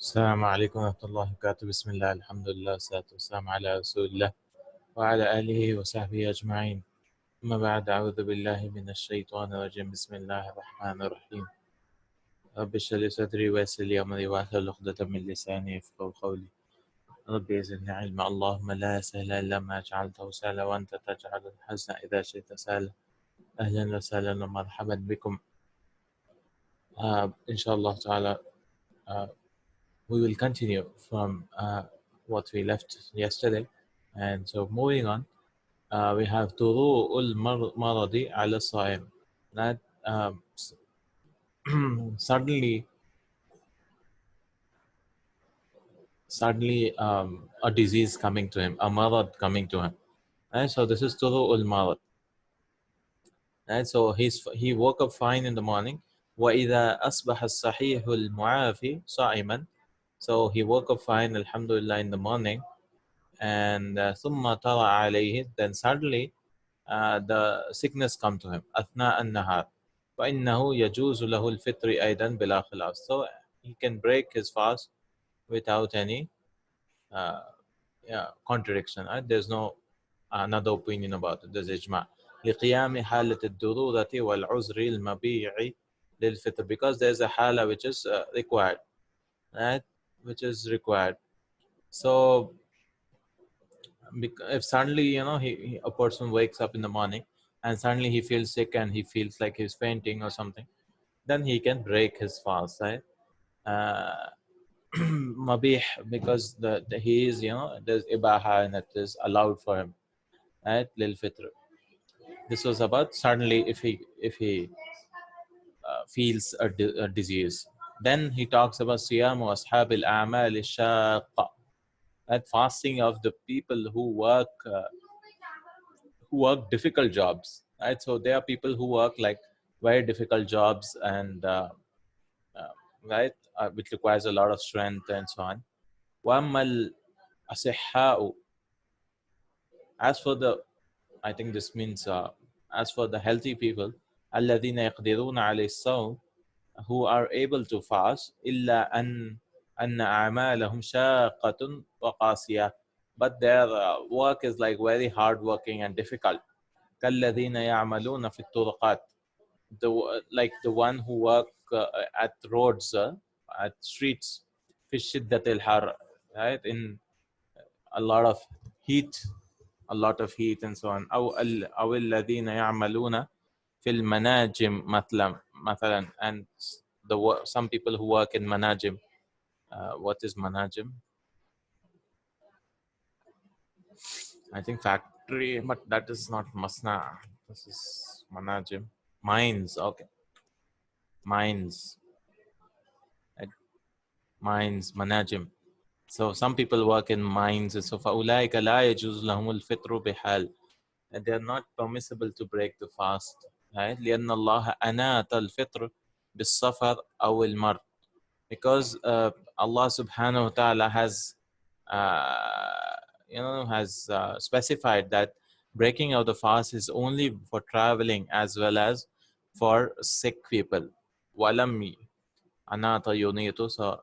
السلام عليكم ورحمة الله وبركاته. بسم الله الحمد لله والصلاة والسلام على رسول الله وعلى آله وصحبه أجمعين. أما بعد، أعوذ بالله من الشيطان الرجيم. بسم الله الرحمن الرحيم. رب اشرح لي صدري ويسر لي أمري واحلل عقدة من لساني يفقهوا قولي. رب زدني علما. اللهم لا سهل إلا ما جعلته سهلا وأنت تجعل الحزن إذا شئت سهلا. أهلا وسهلا ومرحبا بكم. إن شاء الله تعالى we will continue from what we left yesterday. And so moving on, we have طروء المرض على الصائم. That suddenly a disease coming to him, a marad coming to him. And so this is طروء المرض. And so he woke up fine in the morning. وإذا أصبح الصحيح المعافي صائما. So he woke up fine, alhamdulillah, in the morning. And ثم طرأ عليه, then suddenly the sickness come to him أثناء النهار فإنه يجوز له الفطر أيضا بلا خلاف. So he can break his fast without any contradiction. There's no another opinion about it. There's إجماع لقيام حالة الضرورة والعذر المبيع للفطر, because there's a hala which is required, right? Which is required. So if suddenly a person wakes up in the morning and suddenly he feels sick and he feels like he's fainting or something, then he can break his fast, right? Mabih, because he is, there's ibaha and it is allowed for him, right? Lil fitr. This was about suddenly if he feels a disease. Then he talks about siyamu ashabil a'mal shaqqa, that fasting of the people who work difficult jobs, right? So there are people who work like very difficult jobs and right, which requires a lot of strength and so on. وَأَمَّا الْأَصِحَّاءُ, as for the, I think this means as for the healthy people, الَّذِينَ يَقْدِرُونَ عَلَيْهِ الصَّوْمِ, who are able to fast, إِلَّا أَنَّ أَعْمَالَهُمْ شَاقَّةٌ وَقَاسِيَةٌ, but their work is like very hard working and difficult. كَالَّذِينَ يَعْمَلُونَ فِي الطُّرُقَاتِ, like the one who work at roads, at streets, في شدة الحر, right, in a lot of heat, and so on. أو الذين يعملون في المناجم مثلا, and some people who work in manajim. What is manajim? I think factory, but that is not masna. This is manajim. Mines, okay. Mines, manajim. So some people work in mines. So فَأُولَٰئِكَ لَا يَجُوزُ لَهُمُ الْفِطْرُ بِحَالٍ, and they are not permissible to break the fast, right? لأن الله أنات الفطر بالسفر أو المرض, because Allah subhanahu wa ta'ala has specified that breaking of the fast is only for traveling as well as for sick people. وَلَمْ أَنَاتَ يُنِيتُ, so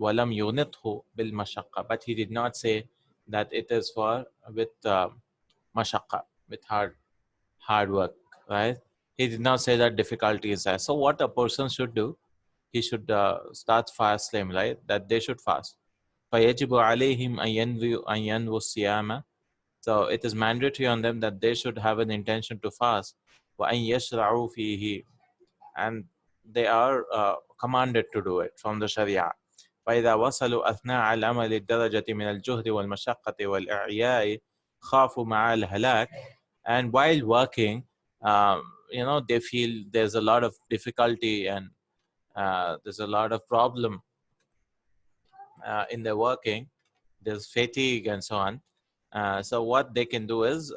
وَلَمْ يُنِطْهُ بِالْمَشَقَّةِ, but he did not say that it is for with mashaqqa, with hard work, right? He did not say that difficulty is there. So what a person should do, he should start fasting, right? That they should fast. فَيَجِبُ عَلَيْهِمْ أَن يَنْوُوا الصِّيَامَ, so it is mandatory on them that they should have an intention to fast. وَأَن يَشْرَعُوا فِيهِ, and they are commanded to do it from the Sharia. فإذا وصلوا أثناء العمل الدرجة من الجهد والمشقة والإعياء خافوا مع الهلاك, and while working, they feel there's a lot of difficulty and there's a lot of problem in their working, there's fatigue and so on. So what they can do is,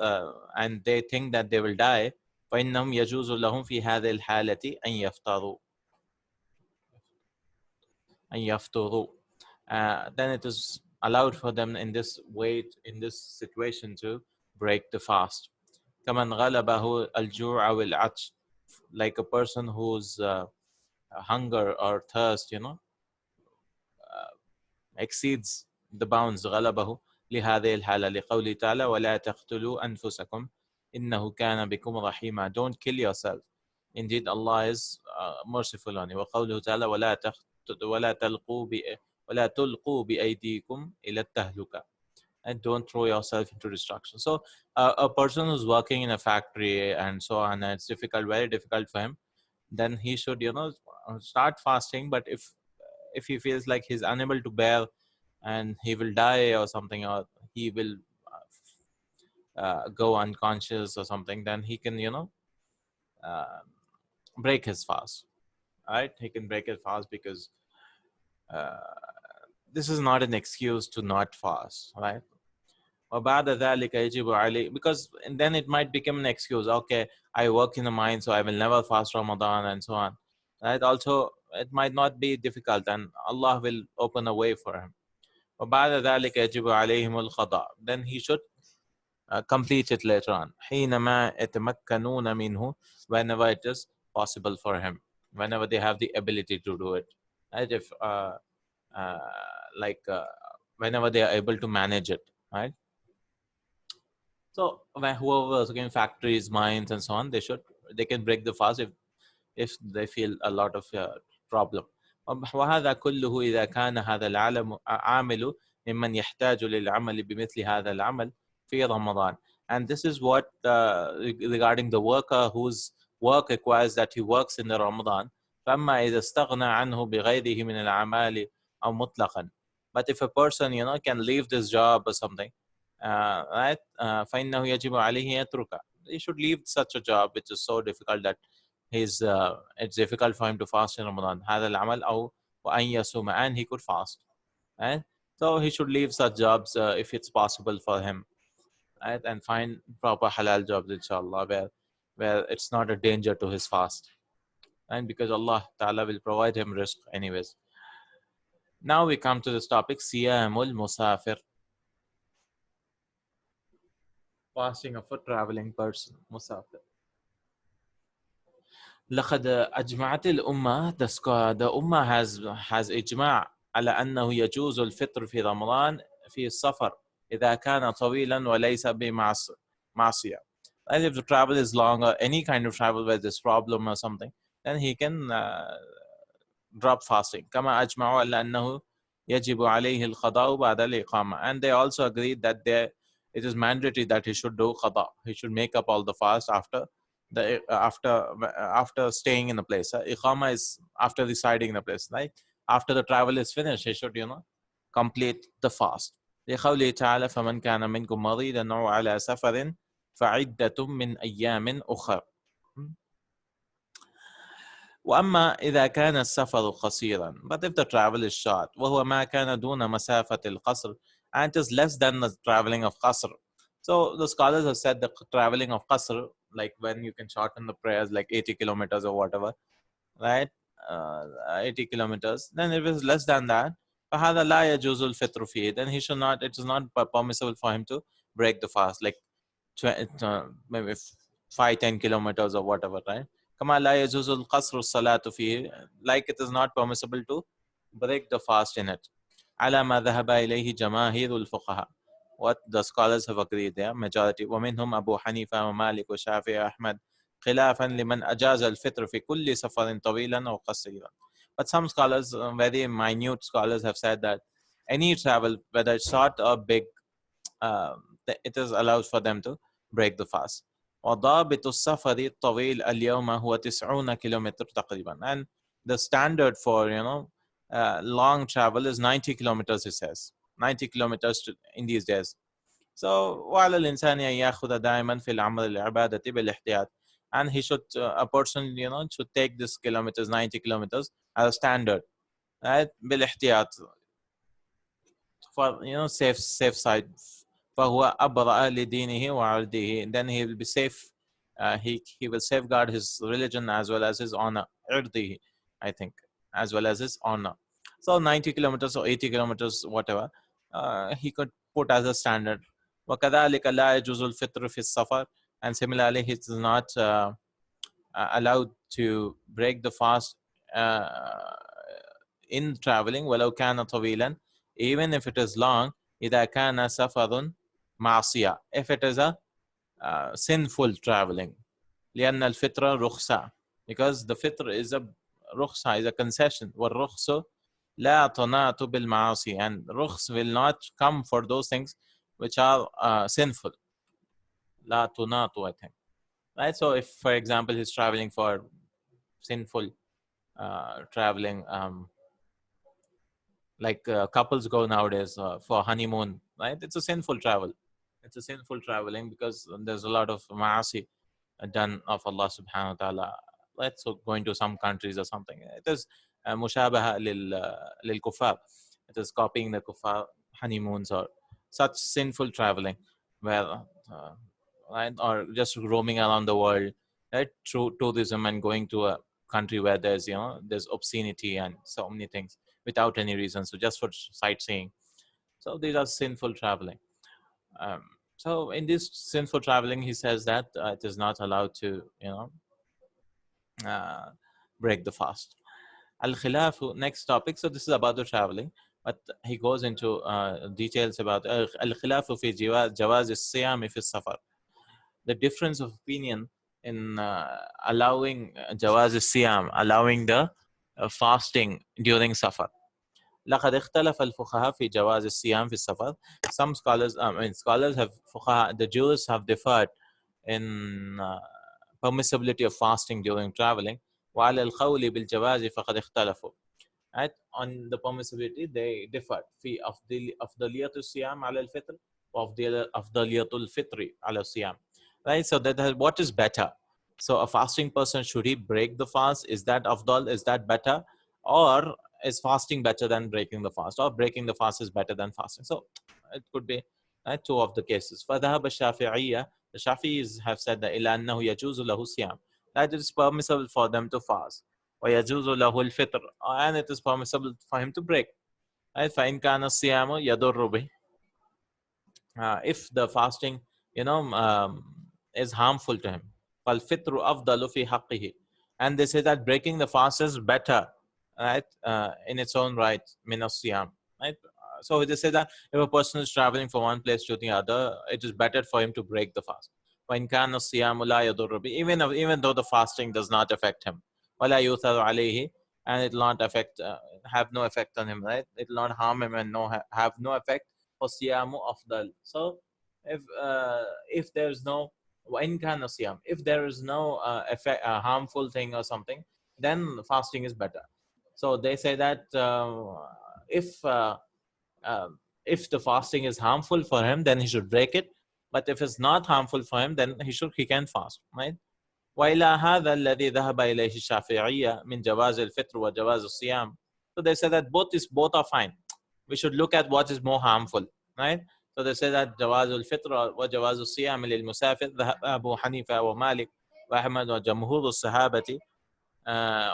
and they think that they will die, فإنهم يجوز لهم في هذه الحالة أن يفطروا. Then it is allowed for them in this situation to break the fast. كمن غلبه الجوع والعطش, like a person who's hunger or thirst, exceeds the bounds غلبه لهذه الحالة لقوله تعالى ولا تقتلوا أنفسكم إنه كان بكم رحيما. Don't kill yourself. Indeed, Allah is merciful on you. وقوله تعالى ولا تلقوا بأيديكم إلى التهلكة. And don't throw yourself into destruction. So a person who's working in a factory and so on, and it's difficult, very difficult for him, then he should, start fasting. But if he feels like he's unable to bear and he will die or something, or he will go unconscious or something, then he can, uh, break his fast. Right? He can break his fast because uh, this is not an excuse to not fast, right? وبعد ذلك يجب عليه, because and then it might become an excuse. Okay, I work in the mine, so I will never fast Ramadan and so on. Right? Also, it might not be difficult, and Allah will open a way for him. وبعد ذلك يجب عليهم القضاء. Then he should complete it later on. حينما يتمكنون منه, whenever it is possible for him, whenever they have the ability to do it. Right? If uh, like whenever they are able to manage it, right? So when whoever is again factories, mines, and so on, they can break the fast if they feel a lot of problem. وهذا كله إذا كان هذا العالم عامل ممن يحتاج للعمل بمثل هذا العمل في رمضان. And this is what regarding the worker whose work requires that he works in the Ramadan. فأما إذا استغنى عنه بغيره من الأعمال أو مطلقا. But if a person can leave this job or something, right? فإنه يجب عليه يتركه. He should leave such a job which is so difficult that it's difficult for him to fast in Ramadan. هذا العمل أو وأن يصوم, and he could fast. Right? So he should leave such jobs if it's possible for him, right? And find proper halal jobs, inshallah, where it's not a danger to his fast. And because Allah Ta'ala will provide him rizq anyways. Now we come to this topic, Siyamul Musafir. Fasting of a traveling person, Musafir. لقد أجمعت الأمة, the Ummah has إجماع على أنه يجوز الفطر في رمضان في السفر إذا كان طويلا وليس بمعصية. And if the travel is long or any kind of travel where there's problem or something, then he can drop fasting. كما أجمعوا على أنه يجب عليه القضاء بعد الإقامة. And they also agreed that it is mandatory that he should do qada. He should make up all the fast after staying in the place. Iqama is after residing in the place, right? After the travel is finished, he should, complete the fast. لقوله تعالى فمن كان منكم مريضا أو على سفر فعدة من أيام أخر. وأما إذا كان السفر قصيرا, but if the travel is short, وهو ما كان دون مسافة القصر, and it is less than the traveling of qasr. So the scholars have said the traveling of qasr, like when you can shorten the prayers like 80 kilometers or whatever, right? 80 kilometers, then if it's less than that, فهذا لا يجوز الفطر فيه, then he should not, it is not permissible for him to break the fast, like maybe 5-10 kilometers or whatever, right? كما لا يجوز القصر الصلاة فيه, like it is not permissible to break the fast in it. على ما ذهب إليه جماهير الفقهاء, what the scholars have agreed there, majority. ومنهم أبو حنيفة ومالك وشافعي وأحمد خلافا لمن أجاز الفطر في كل سفر طويلا أو قصيرا. But some scholars, very minute scholars, have said that any travel, whether it's short or big, it is allowed for them to break the fast. وضابط السفر الطويل اليوم هو 90 كيلومتر تقريبا. And the standard for long travel is 90 kilometers, he says. 90 kilometers in these days. So وعلى الإنسان أن يأخذ دائما في العمل العبادة بالاحتياط. And he should, a person, should take this kilometers, 90 kilometers as a standard, right? بالاحتياط, for safe side. فهو أبرأ لدينه وعرضه, then he will be safe. He will safeguard his religion as well as his honor. عرضه, I think, as well as his honor. So 90 kilometers or 80 kilometers, whatever, he could put as a standard. وكذلك لا يجوز الفطر في السفر, and similarly he is not allowed to break the fast in traveling ولو كان طويلا even if it is long, إذا كان سفر معصية, if it is a sinful traveling. لأن الفطرة رخصة, because the fitr is a رخصة, is a concession. والرخص لا تناط بالمعاصي, and rukhs will not come for those things which are sinful. لا تناط, I think. Right? So if, for example, he's traveling for sinful traveling, like couples go nowadays for honeymoon, right? It's a sinful travel. It's a sinful traveling because there's a lot of ma'asi done of Allah subhanahu wa ta'ala. Let's go into some countries or something. It is mushabaha lil kuffar. It is copying the kuffar honeymoons or such sinful traveling, where right, or just roaming around the world, right, through tourism and going to a country where there's there's obscenity and so many things without any reason, so just for sightseeing. So these are sinful traveling. um, so in this sinful traveling, he says that it is not allowed to uh, break the fast. Al-khilafu, next topic. So this is about the traveling, but he goes into details about al-khilafu fi jawaz as-siyam fi safar. The difference of opinion in allowing jawaz as-siyam, allowing the fasting during safar. لقد اختلف الفقهاء في جواز الصيام في السفر. Some scholars, scholars have, فقهاء, the Jews have differed in permissibility of fasting during traveling. وعلى القول بالجواز فقد اختلفوا. Right? On the permissibility, they differ. في أفضلية الصيام على الفطر وأفضلية الفطر على الصيام. Right? So that what is better? So a fasting person, should he break the fast? Is that afdal? Is that better? Or is fasting better than breaking the fast? Or breaking the fast is better than fasting? So it could be two of the cases. فذهب الشافعية, the Shafi'is have said that إلى أنه يجوز له الصيام, that it is permissible for them to fast. ويجوز له الفطر, and it is permissible for him to break. Right? فإن كان الصيام يضر به, if the fasting is harmful to him, فالفطر أفضل في حقه, and they say that breaking the fast is better, right, in its own right, min as-siyam, right? So they say that if a person is traveling from one place to the other, it is better for him to break the fast. وإن كان الصيام لا يضر به, even though the fasting does not affect him, ولا يؤثر عليه, and it will not affect, have no effect on him, right? It will not harm him and have no effect. فَالصِّيَامُ أَفْضَلُ. So if there's no وَإِنْ كَانَ الصِّيَامُ, if there is no effect, harmful thing or something, then fasting is better. So they say that if uh, if the fasting is harmful for him, then he should break it. But if it's not harmful for him, then he can fast, right? وإلى هذا الذي ذهب إليه الشافعية من جواز الفطر وجواز الصيام. So they say that both are fine. We should look at what is more harmful, right? So they say that جواز الفطر وجواز الصيام للمسافر ذهب أبو حنيفة ومالك وأحمد وجمهور الصحابة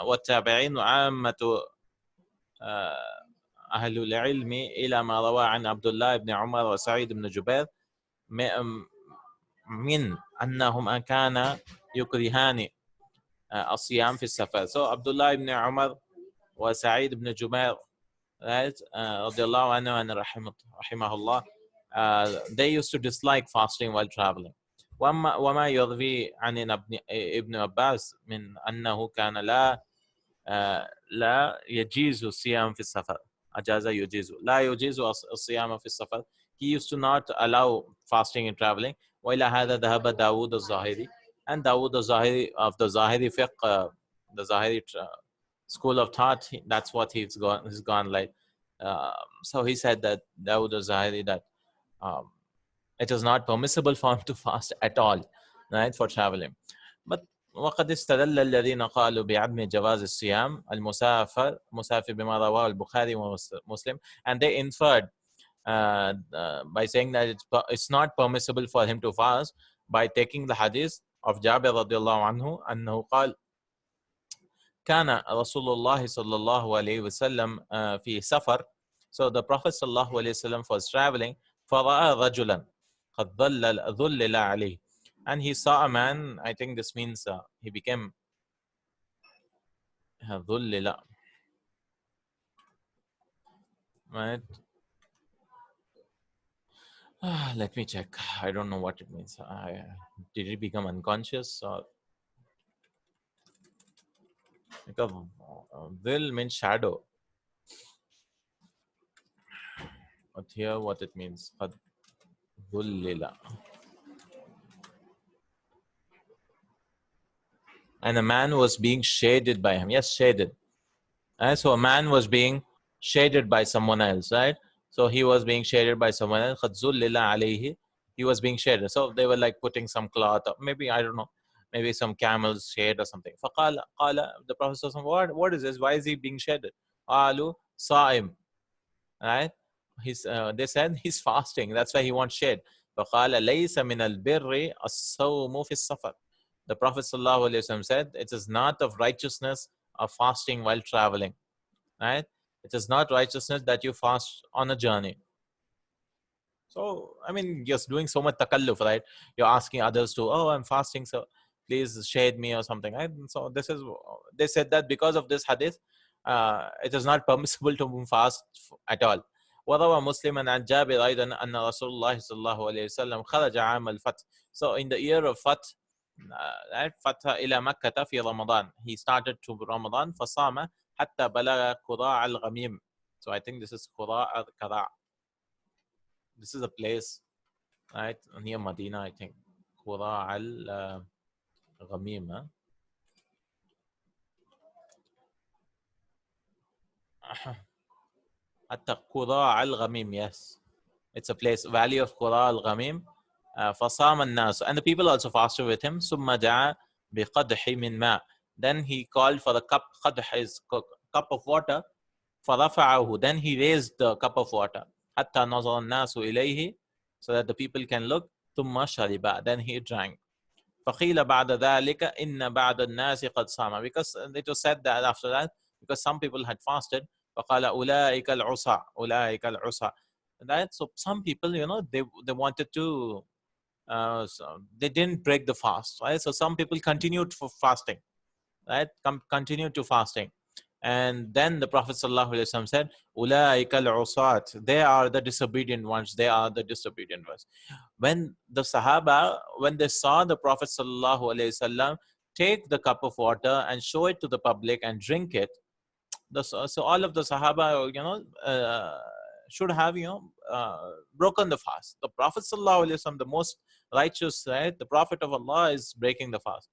والتابعين وعامة أهل العلم إلى ما روى عن عبد الله بن عمر وسعيد بن جبير من أنهم كان يكرهان الصيام في السفر. So Abdullah ibn Umar wa Sa'id ibn Jubair, right, radiallahu anhu and rahimahullah, they used to dislike fasting while traveling. وما يروي عن ابن عباس من أنه كان لا يجيز الصيام في السفر. أجاز يجيز لا يجيز الصيام في السفر. He used to not allow fasting in traveling. وإلى هذا ذهب داود الظاهري, and Dawood al-Zahiri of the Zahiri Fiqh, the Zahiri school of thought, that's what he's gone like. So he said that Dawood al-Zahiri, that it is not permissible for him to fast at all, right, for traveling. But وقد استدل الذين قالوا بعدم جواز الصيام مسافر بما رواه البخاري ومسلم, and they inferred by saying that it's not permissible for him to fast by taking the hadith of Jabir radiallahu anhu أنه قال كان رسول الله صلى الله عليه وسلم في سفر. So the Prophet صلى الله عليه وسلم was traveling, فرأى رجلا قد ظلل عليه, and he saw a man. I think this means he became ظلل, right? Let me check. I don't know what it means. Did he become unconscious? Or because will means shadow. But here, what it means? قد ظلل. And a man was being shaded by him. Yes, shaded. And so a man was being shaded by someone else, right? So he was being shaded by someone else. قد ظلل عليه. He was being shaded. So they were like putting some cloth, or maybe, I don't know, maybe some camel's shade or something. فقال, the Prophet said, what is this? Why is he being shaded? قالوا صائم. Right? They said he's fasting. That's why he wants shade. فقال ليس من البر الصوم في السفر. The Prophet ﷺ said, it is not of righteousness of fasting while traveling. Right? It is not righteousness that you fast on a journey. So, I mean, just doing so much takalluf, right? You're asking others to, oh, I'm fasting, so please shade me or something, right? So they said that because of this hadith, it is not permissible to fast at all. وروى مسلم عن جابر أيضا أن رسول الله صلى الله عليه وسلم خرج عام الفتح. So in the year of Fath, right, فتح إلى مكة في رمضان. He started to Ramadan فصام حتى بلغ قراع الغميم. So I think this is قراع. This is a place, right, near Medina, I think. قراع الغميم. حتى قراع الغميم, yes. It's a place, Valley of قراع الغميم. فصام الناس, and the people also fasted with him. ثم دعا بقدح من ماء. Then he called for the cup. قدح is cup of water. فرفعه, then he raised the cup of water. حتى نظر الناس إليه, so that the people can look. ثم شرب, then he drank. فقيل بعد ذلك إن بعض الناس قد صام, because it was said that after that, because some people had fasted. فقال أولئك العصا أولئك العصا. That, so some people, they wanted to, so they didn't break the fast, right? So some people continued for fasting, right? Continued to fasting. And then the Prophet ﷺ said, أولئك العصاة, they are the disobedient ones, they are the disobedient ones. When the Sahaba, when they saw the Prophet ﷺ take the cup of water and show it to the public and drink it, so all of the Sahaba, should have, broken the fast. The Prophet ﷺ, the most righteous, right? The Prophet of Allah is breaking the fast.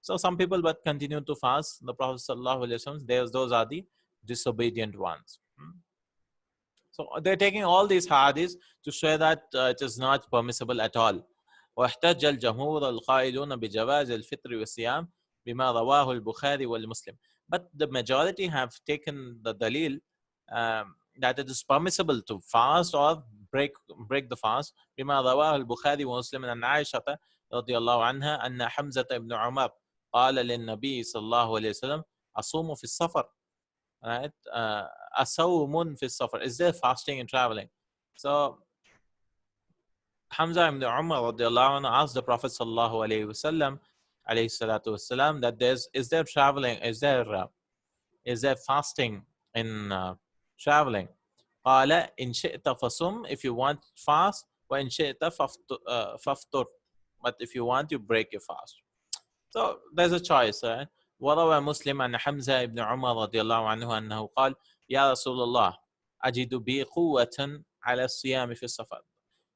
So some people but continue to fast. The Prophet ﷺ, those are the disobedient ones. So they're taking all these hadiths to show that it is not permissible at all. واحتج الجمهور القائلون بجواز الفطر والصيام بما رواه البخاري والمسلم. But the majority have taken the dalil that it is permissible to fast or break the fast بما رواه البخاري ومسلم عن عائشة رضي الله عنها أن حمزة بن عمر قال للنبي صلى الله عليه وسلم أصوم في السفر. Right? أصوم في السفر. Is there fasting and traveling? So Hamza ibn Umar radiallahu anhu asked the Prophet sallallahu alayhi wasallam, alayhi salatu wasalam, that is there traveling, is there fasting in traveling? قال إن شئت فصم, if you want fast, وإن شئت فافطر, but if you want, you break your fast. So there's a choice. Right? وروى مسلم عن حمزة بن عمر رضي الله عنه أنه قال يا رسول الله أجد بي قوة على الصيام في السفر.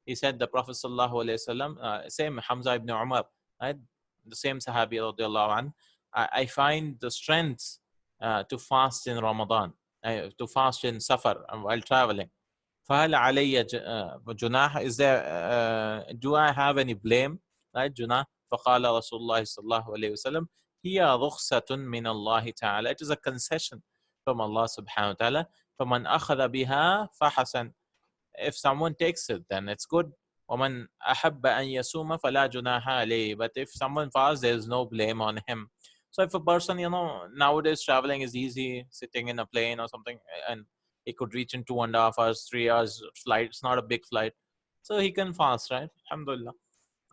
He said, the Prophet sallallahu alaihi wasallam, same Hamza ibn Umar, right? The same Sahabi radiallahu anh, I find the strength to fast in Ramadan, to fast in Safar while traveling. فهل علي جناح, is there, do I have any blame, right? جناح. فقال رسول الله صلى الله عليه وسلم هي رخصة من الله تعالى, it is a concession from Allah subhanahu wa ta'ala. فمن أخذ بها فحسن, if someone takes it, then it's good. وَمَنْ أَحَبَّ أَنْ يَسُومَ فَلَا جُنَاحَ عَلَيْهِ, but if someone fasts, there is no blame on him. So if a person, nowadays traveling is easy, sitting in a plane or something, and he could reach in 2.5 hours, 3 hours flight, it's not a big flight, so he can fast, right? Alhamdulillah.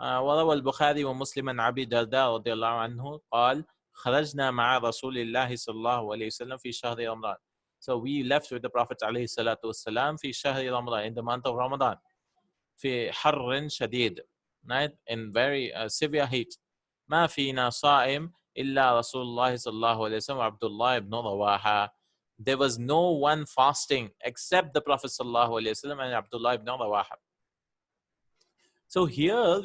وروى البخاري ومسلم عن أبي الدرداء رضي الله عنه قال خرجنا مع رسول الله صلى الله عليه وسلم في شهر رمضان. So we left with the Prophet عليه الصلاة والسلام في شهر رمضان, in the month of Ramadan. في حر شديد, right, in very severe heat. ما فينا صائم إلا رسول الله صلى الله عليه وسلم وعبد الله بن رواحة. There was no one fasting except the Prophet صلى الله عليه وسلم and Abdullah ibn Rawaha. So here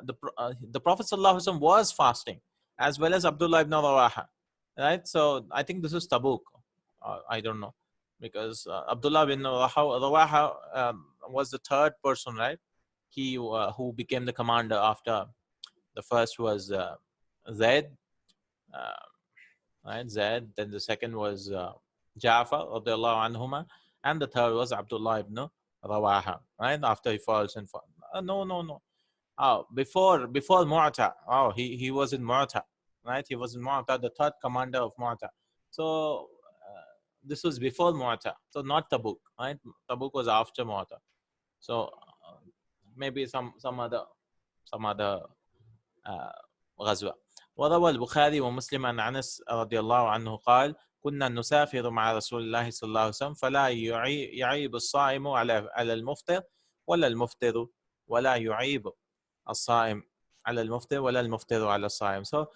the Prophet صلى الله عليه وسلم was fasting as well as Abdullah ibn Rawaha, right? So I think this is Tabuk. I don't know, because Abdullah ibn Rawaha was the third person, right? He who became the commander after the first was Zaid, right? Zaid. Then the second was Ja'far radiallahu anhuma, and the third was Abdullah ibn Rawaha, right? After he falls in. No. Oh, before Mu'ta. Oh, he was in Mu'ta, right? He was in Mu'ta, the third commander of Mu'ta. So this was before Mu'ta, so not Tabuk, right? Tabuk was after Mu'ta. So maybe some other غزوة. وروى البخاري ومسلم عن أنس رضي الله عنه قال: كنا نسافر مع رسول الله صلى الله عليه وسلم فلا يعيب الصائم على المفطر ولا المفطر ولا يعيب الصائم على المفطر ولا المفطر على الصائم. So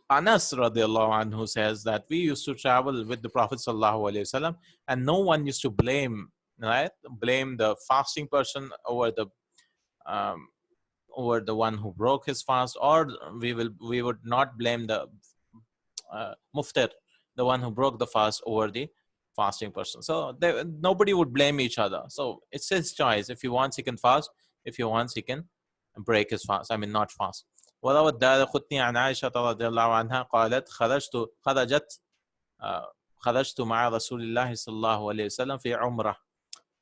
Anas radiallahu anhu says that we used to travel with the Prophet sallallahu alaihi wasallam, and no one used to blame the fasting person over the one who broke his fast, or we would not blame the muftir, the one who broke the fast, over the fasting person. So nobody would blame each other. So it's his choice. If he wants, he can fast. If he wants, he can break his fast. I mean, not fast. وروى الدارقطني عن عائشة رضي الله عنها قالت: خرجت مع رسول الله صلى الله عليه وسلم في عمرة.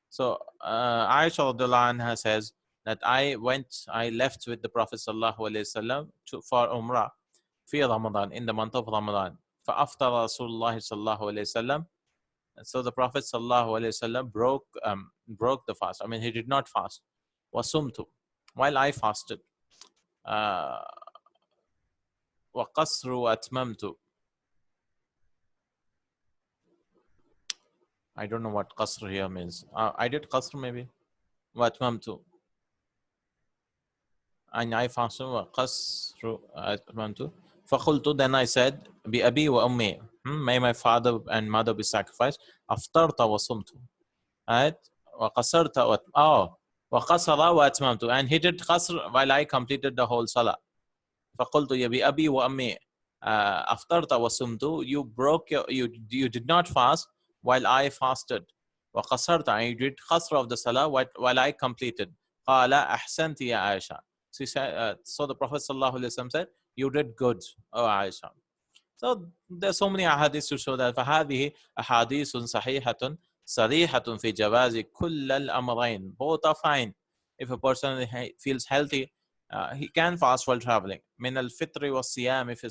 So Aisha radiallahu anha says that I left with the Prophet sallallahu alaihi wasallam for Umrah في Ramadan, in the month of Ramadan. فأفطر رسول الله صلى الله عليه وسلم. So the Prophet sallallahu alaihi wasallam broke the fast. I mean, he did not fast. وصمت, while I fasted. وقصر وأتممت. I don't know what qasr here means. I did qasr maybe. وأتممت. And I fasted. وقصر أتممت. فقلت, then I said, بأبي وأمي, may my father and mother be sacrificed. أفطرت وصمت. Right? وقصرت وقصر وأتممت. And he did qasr while I completed the whole salah. فقلت يا بأبي وأمي أفطرت وصمت. You did not fast while I fasted. وقصرت, and you did qasr of the salah while I completed. قال أحسنت يا عائشة. So the Prophet ﷺ said, you did good, oh Aisha. So there's so many ahadith to show that فهذه أحاديث صحيحة صريحة في جواز كل الأمرين. Both are fine. If a person feels healthy, he can fast while traveling. من الفطر والصيام في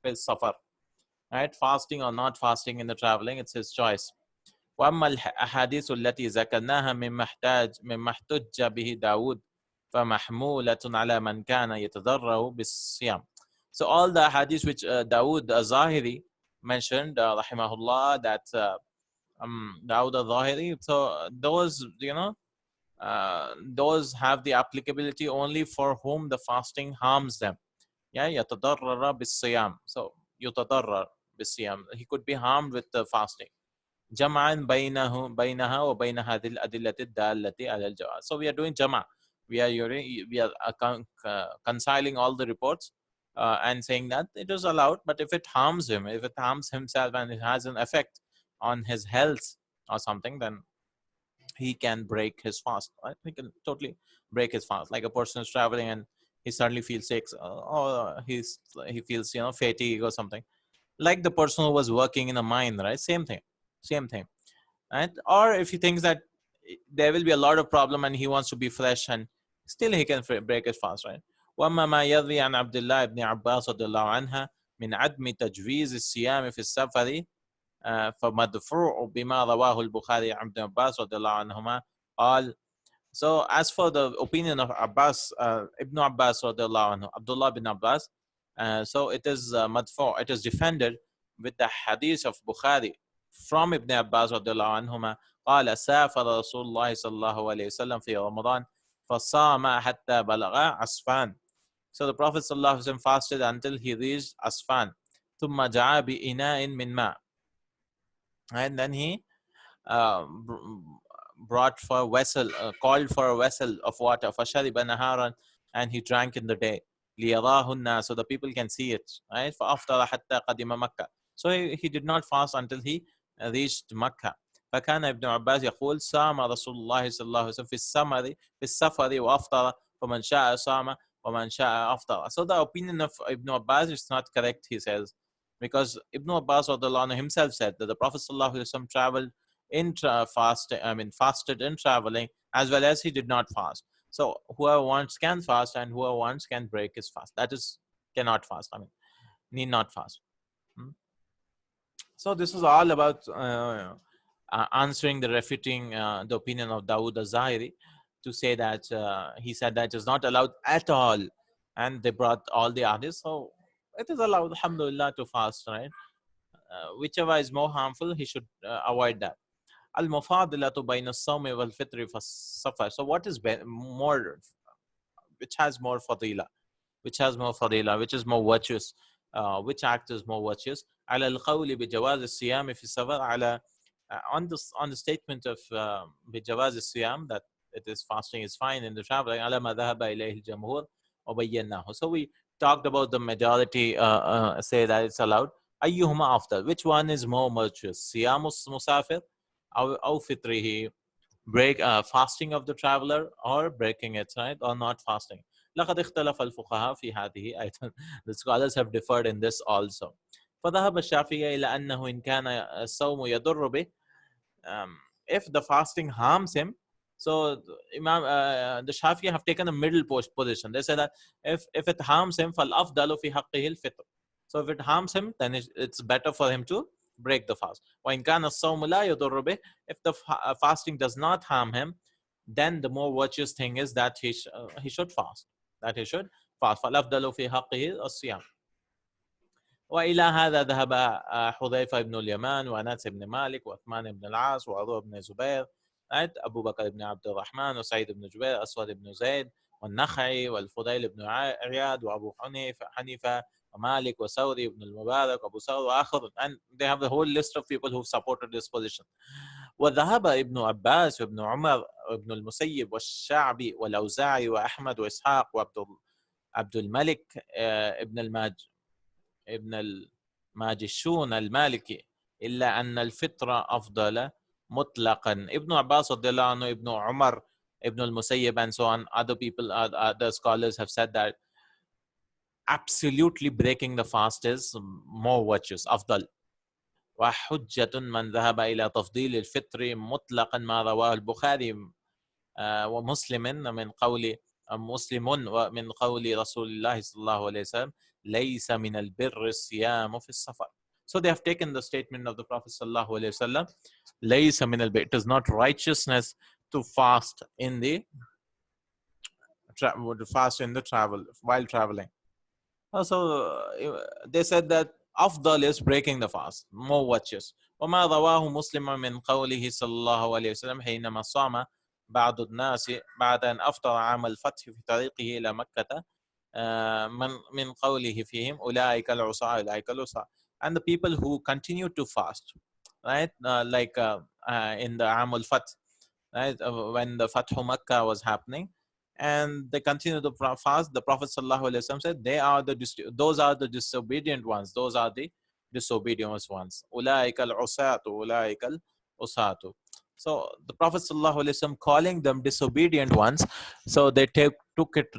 السفر. Right? Fasting or not fasting in the traveling, it's his choice. وأما الأحاديث التي ذكرناها مما احتج به داود فمحمولة على من كان يتضرر بالصيام. So all the hadiths which Dawood al-Zahiri mentioned, rahimahullah, that Dawood al-Zahiri, so those, those have the applicability only for whom the fasting harms them. Yeah, يتضرر بالصيام. So يتضرر بالصيام. He could be harmed with the fasting. جمعا بينها وبين هذه الأدلة الدالة على الجواز. So we are doing jama. We are reconciling all the reports and saying that it is allowed, but if it harms him, if it harms himself and it has an effect on his health or something, then he can break his fast. Right? He can totally break his fast. Like a person is traveling and he suddenly feels sick, or he feels fatigue or something. Like the person who was working in a mine, right? Same thing. Right? Or if he thinks that there will be a lot of problem and he wants to be fresh, and still he can break his fast, right? وأما ما يروي عن عبد الله بن عباس رضي الله عنها من عدم تجويز الصيام في السفر فمدفوع بما رواه البخاري عن ابن عباس رضي الله عنهما قال. So as for the opinion of Abbas, Ibn Abbas رضي الله عنه, Abdullah bin Abbas, so it is madfu', it is defended with the hadith of Bukhari, from Ibn Abbas radiallahu anhuma قال سافر رسول الله صلى الله عليه وسلم في رمضان فصام حتى بلغ عصفان. So the Prophet sallallahu alaihi wasallam fasted until he reached Asfan. ثم جاء بإناء من ماء, and then he uh, brought for a vessel, called for a vessel of water. فشرب نهارا, and he drank in the day. ليراه الناس, so the people can see it. Right? فأفطر حتى قدم مكة. So he did not fast until he reached Makkah. فكان ابن عباس يقول صام رسول الله صلى الله عليه وسلم في السفر وأفطر فمن شاء صام ومن شاء أفطر. So the opinion of Ibn Abbas is not correct, he says, because Ibn Abbas himself said that the Prophet sallallahu alaihi wasallam traveled in fasted in traveling, as well as he did not fast. So whoever wants can fast, and whoever wants can break his fast. That is, cannot fast. Need not fast. So this is all about answering the refuting the opinion of Dawood al-Zahiri, to say that he said that it is not allowed at all, and they brought all the others. So it is allowed, alhamdulillah, to fast, right? Whichever is more harmful, he should avoid that. Al-mufadilatu bayna as-sawmi wal-fitri fa-safar. So what is more, which has more fadila? Which is more virtuous? Which act is more virtuous? على القول بجواز الصيام في السفر, على on the statement of بجواز الصيام, that it is fasting is fine in the traveling, على ما ذهب إليه الجمهور وبيناه. So we talked about the majority say that it's allowed. أيهما أفضل? Which one is more virtuous? صيام المسافر أو فطره? Break fasting of the traveler, or breaking it, right? Or not fasting. لقد اختلف الفقهاء في هذه أيضا. The scholars have differed in this also. فذهب الشافعي إلى أنه إن كان الصوم يضر به, if the fasting harms him. So Imam, the Shafi'i have taken a middle position. They say that if it harms him, فالأفضل في حقه الفطر. So if it harms him, then it's better for him to break the fast. وإن كان الصوم لا يضر به, if the fasting does not harm him, then the more virtuous thing is that he should fast. That he should fast. فالأفضل في حقه الصيام. وإلى هذا ذهب حذيفة بن اليمان وأنس بن مالك وعثمان بن العاص وعروة بن الزبير, أبو بكر بن عبد الرحمن وسعيد بن جبير أسود بن زيد والنخعي والفضيل بن عياد وأبو حنيفة ومالك وثوري بن المبارك وأبو ثور وآخر, and they have the whole list of people who supported this position. وذهب ابن عباس وابن عمر وابن المسيب والشعبي والأوزاعي وأحمد وإسحاق وعبد الملك ابن الماجشون المالكي إلا أن الفطرة أفضل مطلقا. Ibn Abbas radiallahu anhu, Ibn Umar, Ibn al-Musayyib, and so on, other people, other scholars have said that absolutely breaking the fast is more virtuous, أفضل. وحجة من ذهب إلى تفضيل الفطر مطلقا ما رواه البخاري ومسلم من قول ومن قول رسول الله صلى الله عليه وسلم ليس من البر الصيام في السفر. So they have taken the statement of the Prophet صلى الله عليه وسلم, ليس من البر, it is not righteousness to fast in the travel while traveling. Also, they said that أفضل is breaking the fast, more virtuous. وما رواه مسلم من قوله صلى الله عليه وسلم حينما صام بعض الناس بعد أن أفطر عام الفتح في طريقه إلى مكة من قوله فيهم أولئك العصاة أولئك العصاة, and the people who continue to fast, right? In the عام الفتح, right? When the Fathu Makkah was happening, and they continue to fast, the Prophet ﷺ said, those are the disobedient ones. Those are the disobedient ones. أولئك العصاة أولئك العصاة. So the Prophet ﷺ calling them disobedient ones, so they took it,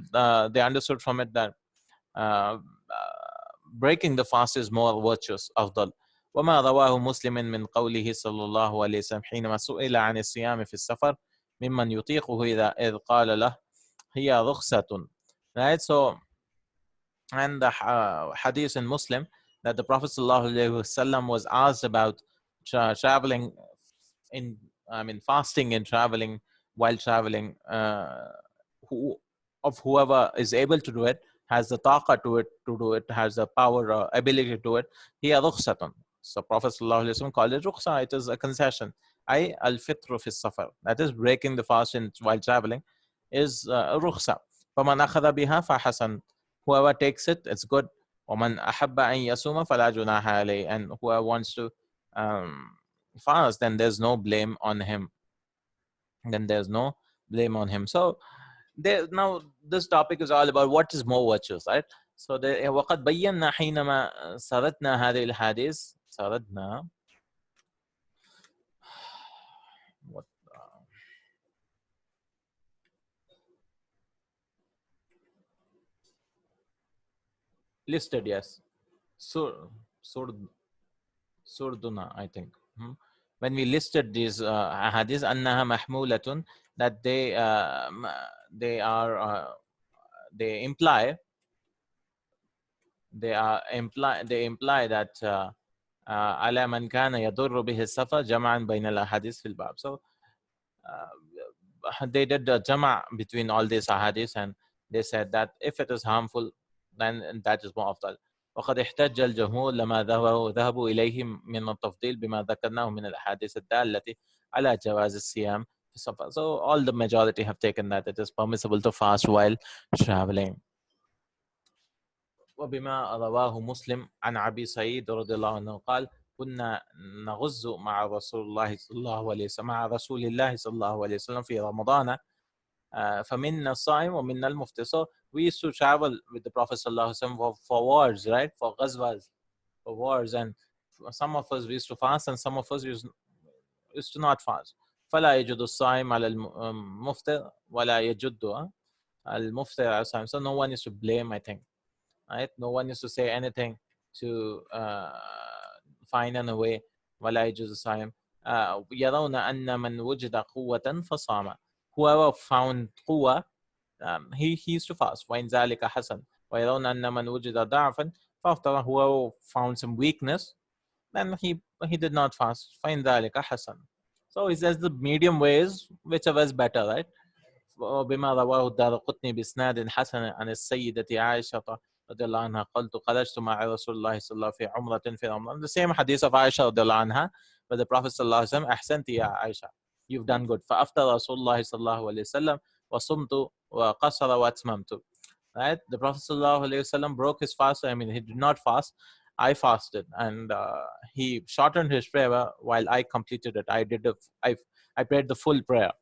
they understood from it that breaking the fast is more virtuous, أفضل. وما رواه مسلم من قوله صلى الله عليه وسلم حينما سئل عن الصيام في السفر ممن يطيقه إذ قال له هي رخصة. Right? So, and the hadith in Muslim that the Prophet ﷺ was asked about traveling fasting and traveling while traveling, whoever is able to do it, has the taqa to do it, has the power or ability to do it, هي رخصة. So Prophet ﷺ called it rukhsa. It is a concession. أي الفطر في السفر. That is breaking the fast while traveling is rukhsa. فمن أخذ بها فحسن. Whoever takes it, it's good. ومن أحب أن يصوم فلا جناح عليه. And whoever wants to fast, then there's no blame on him. So now this topic is all about what is more virtuous, right? So وقد بينا حينما سردنا هذه الحديث سردنا what listed, yes. Sur sur surduna, I think. When we listed these hadiths, annaha mahmulatun, that they imply that ala man kana yadurru bihi safar jama'an bayna al-ahadith fil bab. So they did the jama' between all these ahadiths, and they said that if it is harmful, then that is more afdal. وقد احتج الجمهور لما ذهبوا إليه من التفضيل بما ذكرناه من الأحاديث الدالة على جواز الصيام في السفر. So all the majority have taken that it is permissible to fast while traveling. وبما رواه مسلم عن أبي سعيد رضي الله عنه قال كنا نغز مع رسول الله صلى الله عليه وسلم في رمضان فمنا الصائم ومنا المفطر. So we used to travel with the Prophet صلى الله عليه وسلم for wars, right? For ghazwas, for wars, and some of us we used to fast and some of us used to not fast. فلا يجد الصائم على المفطر ولا يجد المفطر على الصائم. So no one is to blame, I think. Right? No one is to say anything to find an way. ولا يجوز الصيام. يرون أن من وجد قوة فصام. Whoever found قوة, he used to fast. وإن ذلك حسن. ويرون أن من وجد ضعفا فأفطر. Whoever found some weakness, then he did not fast. فإن ذلك حسن. So he says the medium way is whichever is better, right? بما رواه الدارقطني بإسناد حسن عن السيدة عائشة رضي الله عنها قلت خرجت مع رسول الله صلى الله عليه وسلم في عمرة في رمضان. The same hadith of Aisha رضي الله عنها, but the Prophet صلى الله عليه وسلم أحسنت يا عائشة, you've done good. فأفطر رسول الله صلى الله عليه وسلم وصمت وقصر وأتممت. Right? The Prophet صلى الله عليه وسلم broke his fast. I mean, he did not fast. I fasted, and he shortened his prayer while I completed it. I prayed the full prayer.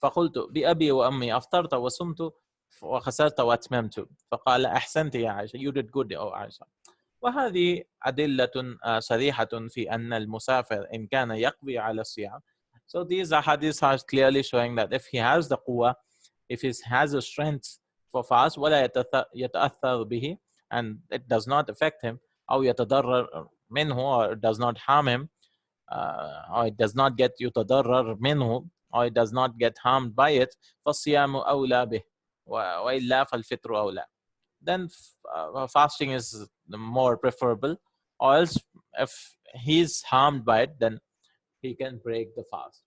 فقلت بأبي وأمي أفطرت وصمت وخسرت وأتممت. فقال أحسنت يا عائشة, you did good أو عائشة. وهذه أدلة صريحة في أن المسافر إن كان يقوي على الصيام. So these hadiths are clearly showing that if he has the quwwah, if he has the strength for fast, ولا يتأثر به, and it does not affect him, أو يتضرر منه, or it does not harm him, or it does not get يتضرر منه, or it does not get harmed by it, فالصيام أولى به وإلا فالفطر أولى. Then fasting is more preferable, or else if he's harmed by it, then he can break the fast.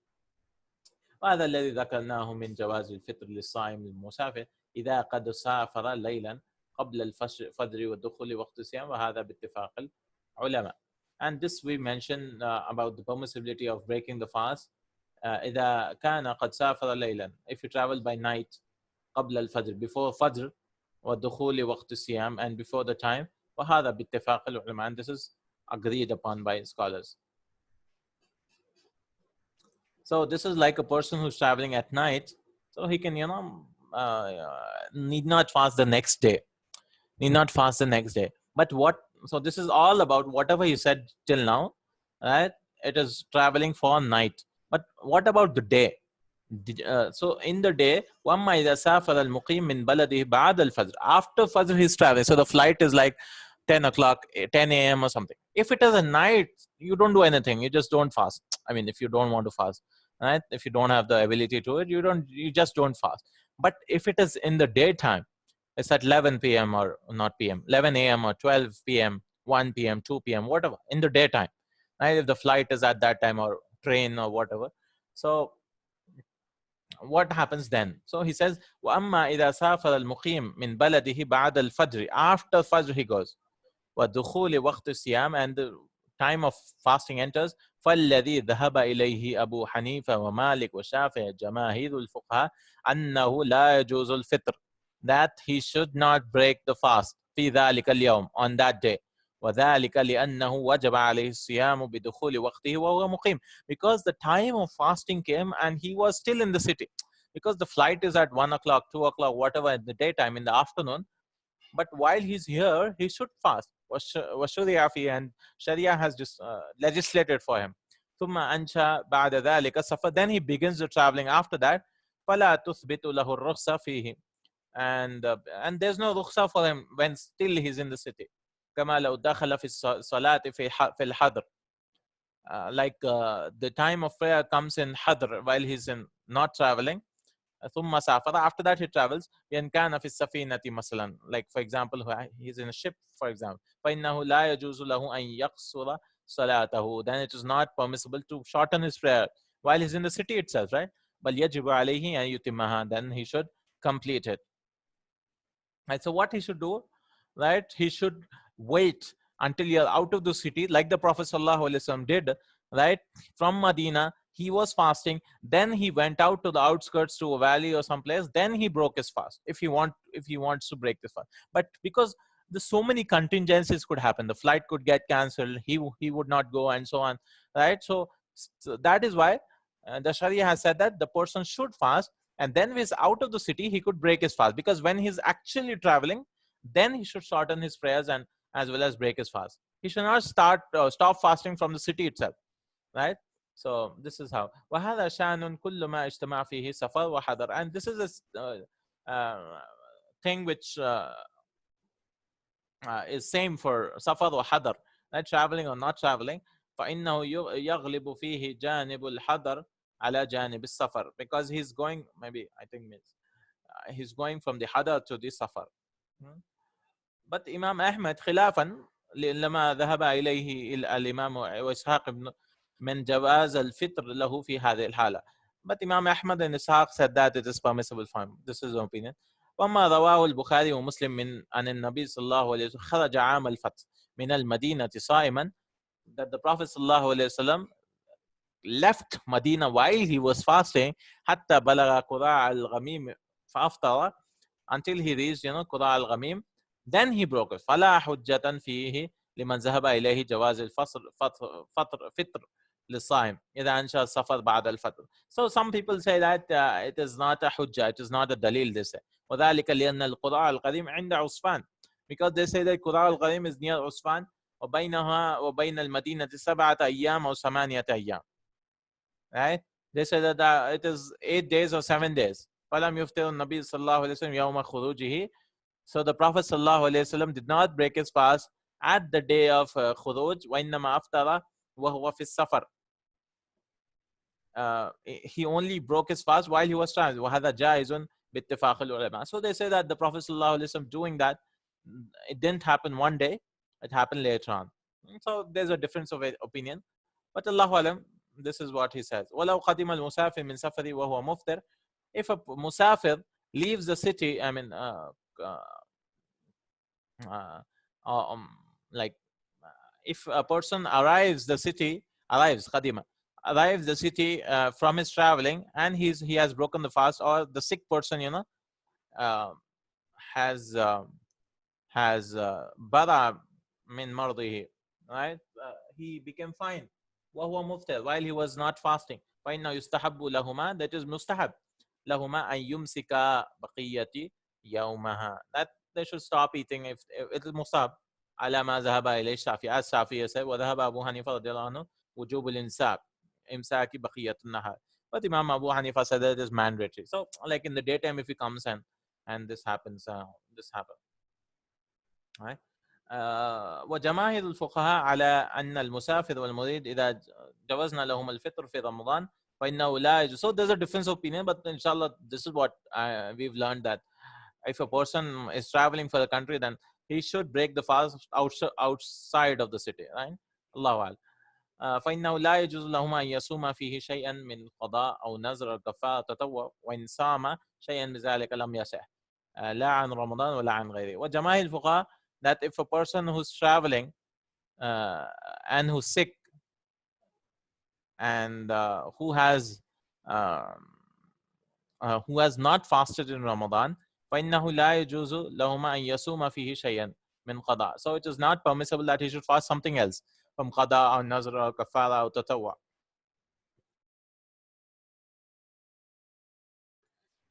وهذا الذي ذكرناه من جواز الفطر للصائم المسافر إذا قد سافر ليلا قبل الفجر والدخول وقت الصيام, وهذا باتفاق العلماء. And this we mentioned about the permissibility of breaking the fast إذا كان قد سافر ليلا, if you travel by night قبل الفجر, before Fajr, والدخول وقت الصيام, and before the time, وهذا باتفاق العلماء, and this is agreed upon by scholars. So this is like a person who's traveling at night, so he can, need not fast the next day. But so this is all about whatever he said till now, right? It is traveling for night. But what about the day? So in the day, وَأَمَّا إِذَا سَافَرَ الْمُقِيمُ مِنْ بَلَدِهِ بَعْدَ الْفَجْرِ. After Fajr he's traveling. So the flight is like 10 o'clock, 10 a.m. or something. If it is a night, you don't do anything. You just don't fast. I mean, if you don't want to fast, right? If you don't have the ability to it, you just don't fast. But if it is in the daytime, it's at 11 p.m. or not p.m., 11 a.m. or 12 p.m., 1 p.m., 2 p.m., whatever, in the daytime, right? If the flight is at that time, or train or whatever. So what happens then? So he says, وَأَمَّا إِذَا سَافَرَ الْمُقِيمُ مِنْ بَلَدِهِ بَعْدَ الْفَجْرِ. After Fajr he goes. وَدُخُولِ وَقْتِ الصِّيَامِ, and the time of fasting enters, فَالَّذِي ذَهَبَ إِلَيْهِ أَبُو حَنِيفَةَ وَمَالِكُ وَشَافِعِيُّ جَمَاهِيرُ الْفُقَهَاءِ أَنَّهُ لَا يَجُوزُ الْفِطْرُ, that he should not break the fast في ذلك اليوم, on that day. وذلك لأنه وجب عليه الصيام بدخول وقته وهو مقيم, because the time of fasting came and he was still in the city, because the flight is at 1 o'clock, 2 o'clock, whatever, in the daytime, in the afternoon. But while he's here, he should fast. وشرع فيه, and Sharia has just legislated for him. ثم أنشأ بعد ذلك السفر, then he begins the traveling after that. فلا تثبت له الرخصة فيه, and there's no rukhsa for him when still he's in the city. كما لو دخل في الصلاة في الحضر, like the time of prayer comes in hadr while he's in not traveling. ثم سافر, after that he travels. إن كان في السفينة مثلا, like for example he's in a ship, for example, فإنه لا يجوز له أن يقصر صلاته, then it is not permissible to shorten his prayer while he's in the city itself, right? بل يجب عليه أن يتمها, then he should complete it. Right, so what he should do, right? He should wait until you're out of the city, like the Prophet ﷺ did, right? From Medina, he was fasting. Then he went out to the outskirts to a valley or someplace. Then he broke his fast. If he wants to break this fast, but because there's so many contingencies could happen, the flight could get cancelled. He would not go, and so on, right? So that is why the Sharia has said that the person should fast, and then when he's out of the city, he could break his fast, because when he's actually traveling, then he should shorten his prayers and as well as break his fast. He should not stop fasting from the city itself, right? So this is how. وهذا شأن كل ما اجتمع فيه سفر وحضر, and this is a thing which is same for safar or hadar, right? Traveling or not traveling. فإنه يغلب فيه جانب الحضر على جانب السفر, because he's going, maybe I think means he's going from the hadar to the safar. But Imam Ahmad خلافا لما ذهب إليه الإمام وإسحاق بن من جواز الفطر له في هذه الحالة. But Imam Ahmad and Ishaq said that it is permissible for him. This is his opinion. وما رواه البخاري ومسلم من عن النبي صلى الله عليه وسلم خرج عام الفتح من المدينة صائما, that the Prophet صلى الله عليه وسلم left Medina while he was fasting حتى بلغ قراع الغميم فأفطر, until he reached قراع الغميم, then he broke it. فلا حجة فيه لمن ذهب إليه جواز الفطر للصائم إذا أنشأ السفر بعد الفطر. So some people say that it is not a hujjah, it is not a dalil, they say. وذلك لأن القراع القديم عند عثمان, because they say that قراع القديم is near عثمان وبينها وبين المدينة 7 أيام أو 8 أيام, right? They say that it is 8 days or 7 days. فلم يفطر النبي صلى الله عليه وسلم يوم خروجه. So the Prophet صلى الله عليه وسلم did not break his fast at the day of خروج, وإنما أفطر وهو في السفر. He only broke his fast while he was traveling. وهذا جائز باتفاق العلماء. So they say that the Prophet صلى الله عليه وسلم doing that, it didn't happen one day, it happened later on. So there's a difference of opinion, but Allahu alam, this is what he says. ولو قدم المسافر من سفره وهو مفطر, if a musafir leaves the city, I mean like if a person arrives the city from his traveling, and he has broken the fast, or the sick person has bara min mardihi, right? He became fine وهو مفطر, while he was not fasting. فإنه يستحب لهما, that is mustahab لهما أن يمسك بقية يومها, that they should stop eating if it is mustahab. على ما ذهب إليه الشافعي, as Shafi'i said, وذهب أبو حنيفة رضي الله عنه وجوب الإمساك إمساك بقية النهار. But Imam Abu Hanifa said that it is mandatory. So like in the daytime, if he comes and this happens, right? وجماهير الفقهاء على أن المسافر والمريض إذا جوزنا لهم الفطر في رمضان فإنه لا يجوز. So there's a difference of opinion, but inshallah this is what we've learned, that if a person is traveling for the country, then he should break the fast outside of the city, right? Allahu Akbar. فإنه لا يجوز لهما أن يصوم فيه شيئا من قضاء أو نذر أو كفارة تطوع, وإن صام شيئا بذلك لم يصح لا عن رمضان ولا عن غيره. وجماهير الفقهاء, that if a person who's traveling uh, and who's sick, and who has not fasted in Ramadan, فإنه لا يجوز لهما أن يصوم فيه شيئا من قضاء. So it is not permissible that he should fast something else from qada or nazr or kafara or tatawwa.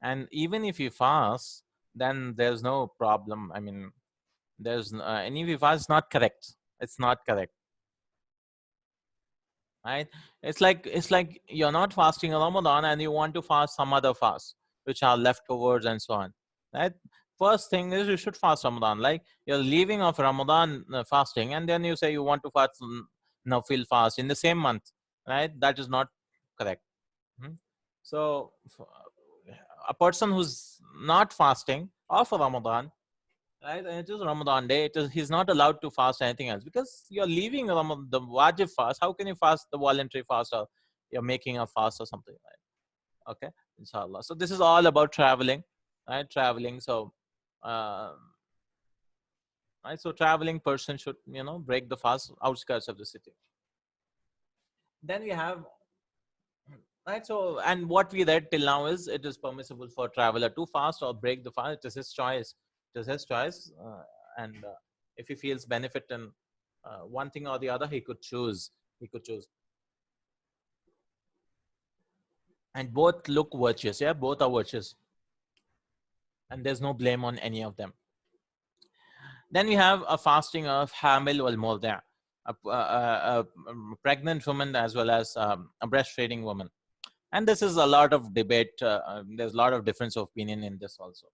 And even if he fasts, then there's no problem. I mean, and if he fasts, not correct. It's not correct, right? It's like you're not fasting Ramadan and you want to fast some other fast, which are leftovers and so on, right? First thing is you should fast Ramadan. Like you're leaving of Ramadan fasting, and then you say you want to fast Nafil fast in the same month, right? That is not correct. Mhm. So a person who's not fasting of Ramadan, right? And it is Ramadan day. He's not allowed to fast anything else because you're leaving the wajib fast. How can you fast the voluntary fast, or you're making a fast or something, right? Okay, inshallah. So this is all about traveling, right? Traveling. So, um, right. So traveling person should break the fast outskirts of the city. Then we have, right. So, and what we read till now is it is permissible for traveler to fast or break the fast. It is his choice. It is his choice, and if he feels benefit in one thing or the other, he could choose. He could choose, and both look virtuous. Yeah, both are virtuous, and there's no blame on any of them. Then we have a fasting of hamil wal murdi', a pregnant woman as well as a breastfeeding woman. And this is a lot of debate. There's a lot of difference of opinion in this also.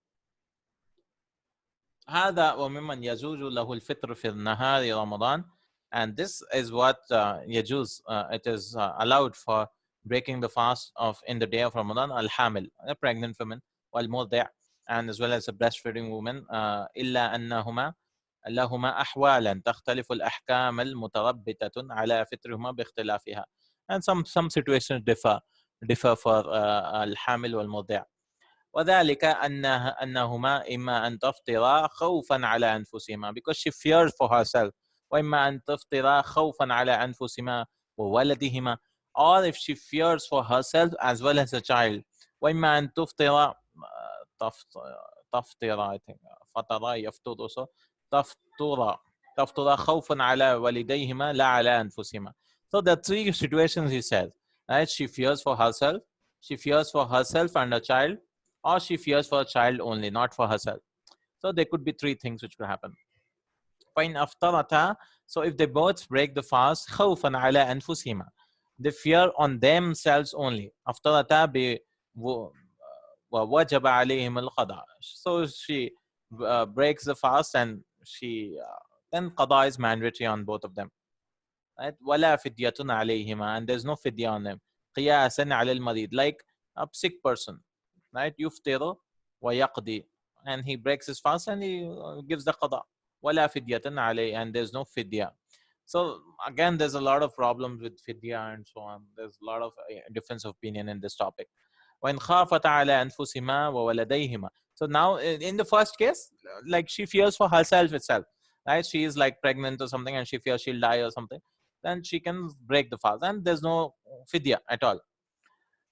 هذا وممن يجوز له الفطر في النهار رمضان, and this is what يجوز, it is allowed for breaking the fast of in the day of Ramadan, al-hamil, a pregnant woman, wal-murdi', and as well as a breastfeeding woman, إلا أنهما لهما أحوالا تختلف الأحكام المتربطة على فطرهما باختلافها. And some situations differ for الحامل والمرضع. وذلك أنهما إما أن تفطرا خوفا على أنفسهما, because she fears for herself, وإما أن تفطرا خوفا على أنفسهما وولدهما, or if she fears for herself as well as a child, وإما أن تفطر تفطر I think فطر يفطر, so تفطر خوفا على والديهما لا على أنفسهما. So the three situations he says, right? She fears for herself, she fears for herself and a child, or she fears for a child only, not for herself. So there could be three things which could happen. فإن أفطرتا, so if they both break the fast, خوفا على أنفسهما, they fear on themselves only. أفطرتا ووجب عليهم القضاء. So she breaks the fast, and she then qada is mandatory on both of them. Right? ولا فدية عليهما, and there's no fidya on them. قياسا على المريض, like a sick person, right? يفطر ويقضي, and he breaks his fast and he gives the qada. ولا فدية عليه, and there's no fidya. So again, there's a lot of problems with fidya and so on. There's a lot of difference of opinion in this topic. وإن خافت على أنفسهما وولديهما. So now in the first case, like she fears for herself itself, right? She is like pregnant or something and she fears she'll die or something, then she can break the fast and there's no fidya at all.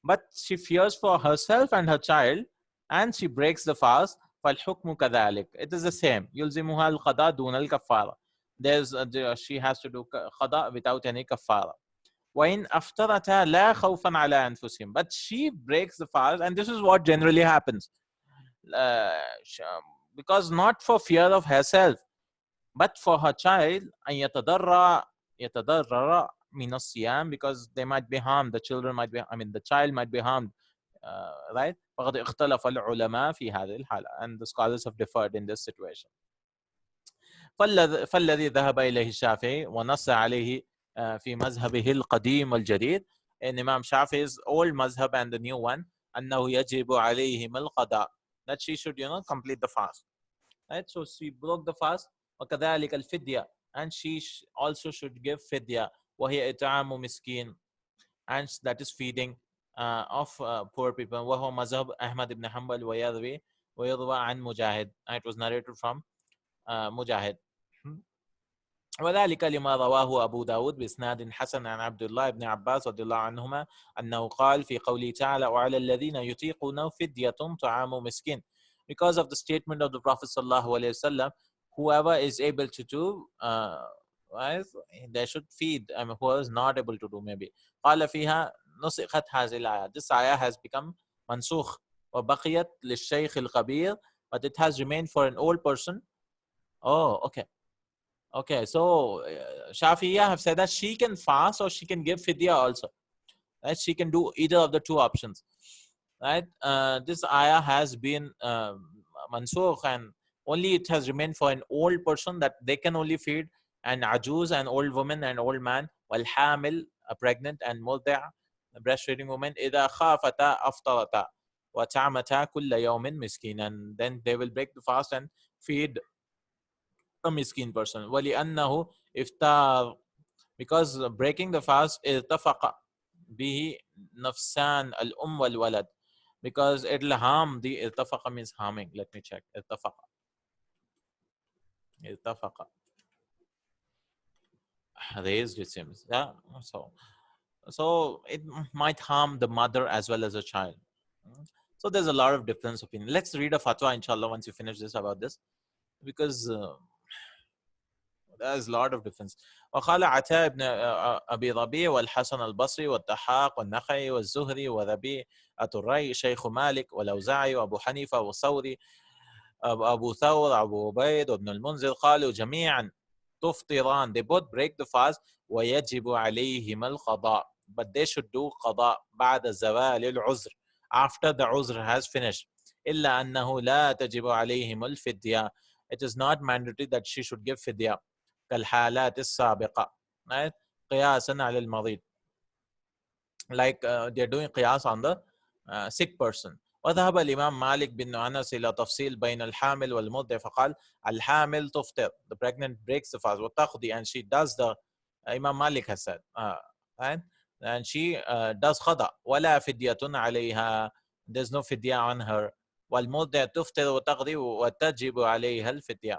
But she fears for herself and her child and she breaks the fast, فالحكم كذلك. It is the same. يلزمها القضاء دون الكفارة. She has to do qada without any kafara. وإن أفطرتا لا خوفا على أنفسهم, but she breaks the fast, and this is what generally happens, uh, because not for fear of herself but for her child, أن يتضرر من الصيام, because they might be harmed, the children might be, I mean the child might be harmed, right? فقد اختلف العلماء في هذه الحالة, and the scholars have differed in this situation. فالذي ذهب إليه الشافعي ونص عليه في مذهبه القديم والجديد, in Imam Shafi's old mazhab and the new one, أنه يجب عليهم القضاء, that she should complete the fast, right? So she broke the fast. وكذلك الفدية, and she also should give fidya, وهي إطعام مسكين, and that is feeding of poor people. وهو مذهب أحمد بن حنبل ويروى عن مجاهد, and it was narrated from Mujahid. وذلك لما رواه أبو داود بإسناد حسن عن عبد الله بن عباس رضي الله عنهما أنه قال في قوله تعالى وعلى الذين يطيقونه فدية طعام مسكين, because of the statement of the Prophet sallallahu alaihi wasallam, whoever is able to do right, they should feed. I mean, whoever is not able to do, maybe قال فيها نسخت هذه الآية, this ayah has become منسوخ وبقيت للشيخ الكبير, but it has remained for an old person. Oh, okay. Okay, so Shafi'iyah have said that she can fast or she can give fidya also. Right? She can do either of the two options. Right? This ayah has been mansukh, and only it has remained for an old person that they can only feed an ajuz, an old woman, an old man, wal hamil, a pregnant, and murdi', a breastfeeding woman, إذا خافتا أفطرتا وتعمتا كل يوم مسكين, and then they will break the fast and feed a miskin person. وَلِأَنَّهُ iftar, because breaking the fast irtafaqa bihi nafsan al-um wal-walad, because it'll harm. The irtafaqa means harming. Let me check. Irtafaqa raised, it seems. Yeah. So it might harm the mother as well as the child. So there's a lot of difference opinion. Let's read a fatwa inshallah once you finish this about this, because there's a lot of difference. وقال عتاء بن أبي ربيع والحسن البصري والضحاك والنخعي والزهري وربيع الري شيخ مالك والأوزاعي وأبو حنيفة والثوري أبو ثور أبو عبيد وابن المنذر قالوا جميعا تفطران, they both break the fast, ويجب عليهما القضاء, but they should do قضاء بعد زوال العذر, after the عذر has finished. إلا أنه لا تجب عليهما الفدية, it is not mandatory that she should give fidya. كالحالات السابقة, right? قياسا على المريض, like they're doing قياس on the sick person. وذهب الإمام مالك بن أنس إلى تفصيل بين الحامل والمرضع فقال الحامل تفطر, the pregnant breaks the fast, وتقضي, and she does the Imam Malik has said, right? And she does قضاء ولا فدية عليها, there's no fidya on her. والمرضع تفطر وتقضي وتجب عليها الفدية.